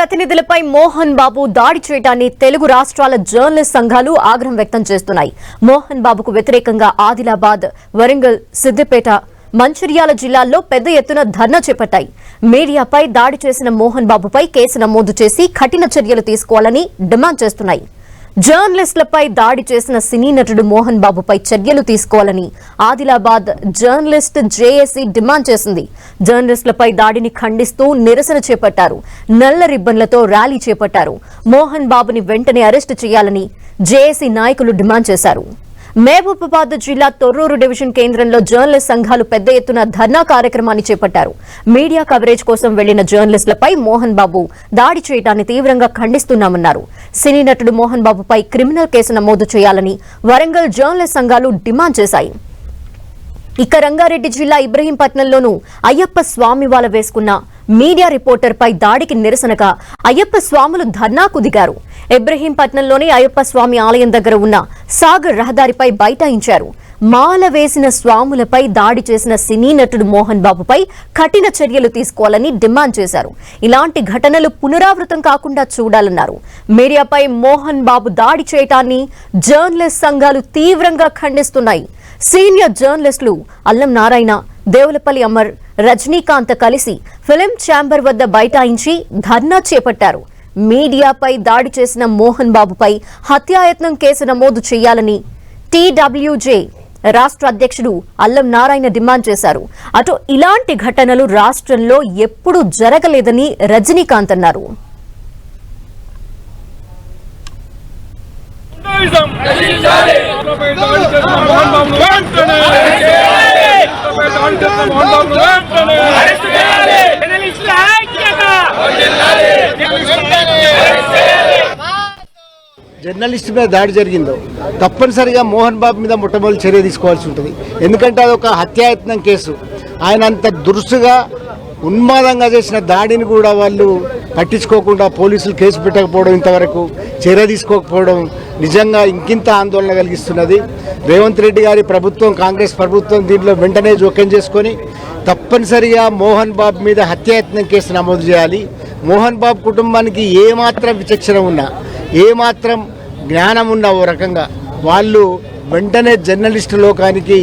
ప్రతినిధులపై మోహన్ బాబు దాడి చేయడాన్ని తెలుగు రాష్ట్రాల జర్నలిస్ట్ సంఘాలు ఆగ్రహం వ్యక్తం చేస్తున్నాయి. మోహన్ బాబుకు వ్యతిరేకంగా ఆదిలాబాద్, వరంగల్, సిద్దిపేట, మంచిర్యాల జిల్లాల్లో పెద్ద ఎత్తున ధర్నా చేపట్టాయి. మీడియాపై దాడి చేసిన మోహన్ బాబుపై కేసు నమోదు చేసి కఠిన చర్యలు తీసుకోవాలని డిమాండ్ చేస్తున్నాయి. జర్నలిస్టులపై దాడి చేసిన సినీ నటుడు మోహన్ బాబుపై చర్యలు తీసుకోవాలని ఆదిలాబాద్ జర్నలిస్ట్ జేఏసీ డిమాండ్ చేసింది. జర్నలిస్టులపై దాడిని ఖండిస్తూ నిరసన చేపట్టారు. నల్ల రిబ్బన్లతో ర్యాలీ చేపట్టారు. మోహన్ బాబుని వెంటనే అరెస్టు చేయాలని జేఏసీ నాయకులు డిమాండ్ చేశారు. మహబూబాబాద్ జిల్లా తొర్రూరు డివిజన్ కేంద్రంలో జర్నలిస్ట్ సంఘాలు పెద్ద ఎత్తున ధర్నా కార్యక్రమాన్ని చేపట్టారు. మీడియా కవరేజ్ కోసం వెళ్లిన జర్నలిస్టులపై మోహన్ బాబు దాడి చేయడాన్ని తీవ్రంగా ఖండిస్తున్నామన్నారు. సినీ నటుడు మోహన్ బాబుపై క్రిమినల్ కేసు నమోదు చేయాలని వరంగల్ జర్నలిస్ట్ సంఘాలు డిమాండ్ చేశాయి. ఇక రంగారెడ్డి జిల్లా ఇబ్రహీంపట్నంలోనూ అయ్యప్ప స్వామి వాల వేసుకున్న మీడియా రిపోర్టర్పై దాడికి నిరసనగా అయ్యప్ప స్వాములు ధర్నాకు దిగారు. ఇబ్రహీంపట్నంలోని అయ్యప్ప స్వామి ఆలయం దగ్గర ఉన్న సాగర్ రహదారిపై బైఠాయించారు. మాల వేసిన స్వాములపై దాడి చేసిన సినీ నటుడు మోహన్ బాబుపై కఠిన చర్యలు తీసుకోవాలని డిమాండ్ చేశారు. ఇలాంటి ఘటనలు పునరావృతం కాకుండా చూడాలన్నారు. మీడియాపై మోహన్ బాబు దాడి చేయటాన్ని జర్నలిస్ట్ సంఘాలు తీవ్రంగా ఖండిస్తున్నాయి. సీనియర్ జర్నలిస్టులు అల్లం నారాయణ, దేవులపల్లి అమర్, రజనీకాంత్ కలిసి ఫిలిం ఛాంబర్ వద్ద బైఠాయించి ధర్నా చేపట్టారు. మీడియాపై దాడి చేసిన మోహన్ బాబుపై హత్యాయత్నం కేసు నమోదు చేయాలని టీడబ్ల్యూజే రాష్ట్ర అధ్యక్షుడు అల్లం నారాయణ డిమాండ్ చేశారు. అటు ఇలాంటి ఘటనలు రాష్ట్రంలో ఎప్పుడూ జరగలేదని రజనీకాంత్ అన్నారు. జర్నలిస్ట్ మీద దాడి జరిగిందో తప్పనిసరిగా మోహన్ బాబు మీద మొట్టమొదటి చర్య తీసుకోవాల్సి ఉంటుంది. ఎందుకంటే అదొక హత్యాయత్నం కేసు. ఆయన అంత దురుసుగా ఉన్మాదంగా చేసిన దాడిని కూడా వాళ్ళు పట్టించుకోకుండా పోలీసులు కేసు పెట్టకపోవడం, ఇంతవరకు చర్య తీసుకోకపోవడం నిజంగా ఇంకింత ఆందోళన కలిగిస్తున్నది. రేవంత్ రెడ్డి గారి ప్రభుత్వం, కాంగ్రెస్ ప్రభుత్వం దీంట్లో వెంటనే జోక్యం చేసుకొని తప్పనిసరిగా మోహన్ బాబు మీద హత్యాయత్నం కేసు నమోదు చేయాలి. మోహన్ బాబు కుటుంబానికి ఏమాత్రం విచక్షణ ఉన్నా, ఏమాత్రం జ్ఞానం ఉన్న ఓ రకంగా వాళ్ళు వెంటనే జర్నలిస్టు లోకానికి,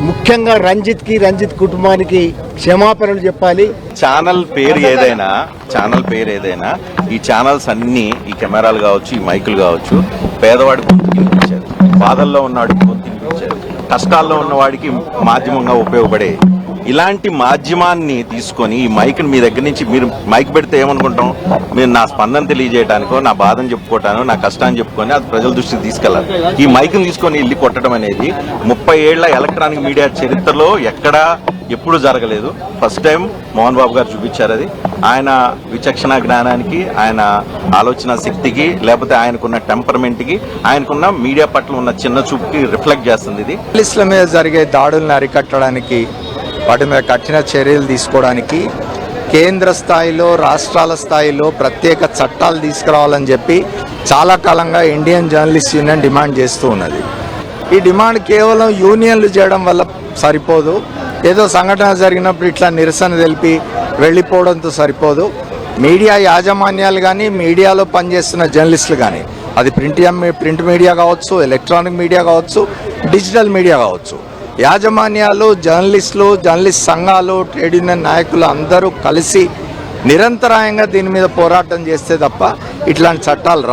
ముఖ్యంగా రంజిత్ కుటుంబానికి క్షమాపణలు చెప్పాలి. ఛానల్ పేరు ఏదైనా ఈ ఛానల్స్ అన్ని, ఈ కెమెరాలు కావచ్చు, ఈ మైకులు కావచ్చు, పేదవాడి గొంతు వినిపించారు, బాధల్లో ఉన్నవాడికి గొంతు వినిపించారు, కష్టాల్లో ఉన్నవాడికి మాధ్యమంగా ఉపయోగపడే ఇలాంటి మాధ్యమాన్ని తీసుకొని ఈ మైక్ని మీ దగ్గర నుంచి మీరు మైక్ పెడితే ఏమనుకుంటాం, మీరు నా స్పందన తెలియజేయడానికో, నా బాధను చెప్పుకోవటానో, నా కష్టాన్ని చెప్పుకొని అది ప్రజల దృష్టికి తీసుకెళ్లాలి. ఈ మైక్ని తీసుకొని ఇల్లు కొట్టడం అనేది 30 ఏళ్ల ఎలక్ట్రానిక్ మీడియా చరిత్రలో ఎప్పుడు జరగలేదు. ఫస్ట్ టైం మోహన్ బాబు గారు చూపించారు. అది ఆయన విచక్షణ జ్ఞానానికి, ఆయన ఆలోచన శక్తికి, లేకపోతే ఆయనకున్న టెంపర్మెంట్కి, ఆయనకున్న మీడియా పట్ల ఉన్న చిన్న చూపుకి రిఫ్లెక్ట్ చేస్తుంది. ఇది జర్నలిస్టుల మీద జరిగే దాడులను అరికట్టడానికి, వాటి మీద కఠిన చర్యలు తీసుకోవడానికి కేంద్ర స్థాయిలో, రాష్ట్రాల స్థాయిలో ప్రత్యేక చట్టాలు తీసుకురావాలని చెప్పి చాలా కాలంగా ఇండియన్ జర్నలిస్ట్ యూనియన్ డిమాండ్ చేస్తూ ఉన్నది. ఈ డిమాండ్ కేవలం యూనియన్లు చేయడం వల్ల సరిపోదు. ఏదో సంఘటన జరిగినప్పుడు ఇట్లా నిరసన తెలిపి వెళ్ళిపోవడంతో సరిపోదు. మీడియా యాజమాన్యాలు కానీ, మీడియాలో పనిచేస్తున్న జర్నలిస్టులు కానీ, అది ప్రింట్ మీడియా కావచ్చు, ఎలక్ట్రానిక్ మీడియా కావచ్చు, డిజిటల్ మీడియా కావచ్చు, యాజమాన్యాలు, జర్నలిస్టులు, జర్నలిస్ట్ సంఘాలు, ట్రేడ్ యూనియన్ నాయకులు అందరూ కలిసి నిరంతరాయంగా దీని మీద పోరాటం చేస్తే తప్ప ఇట్లాంటి చట్టాలు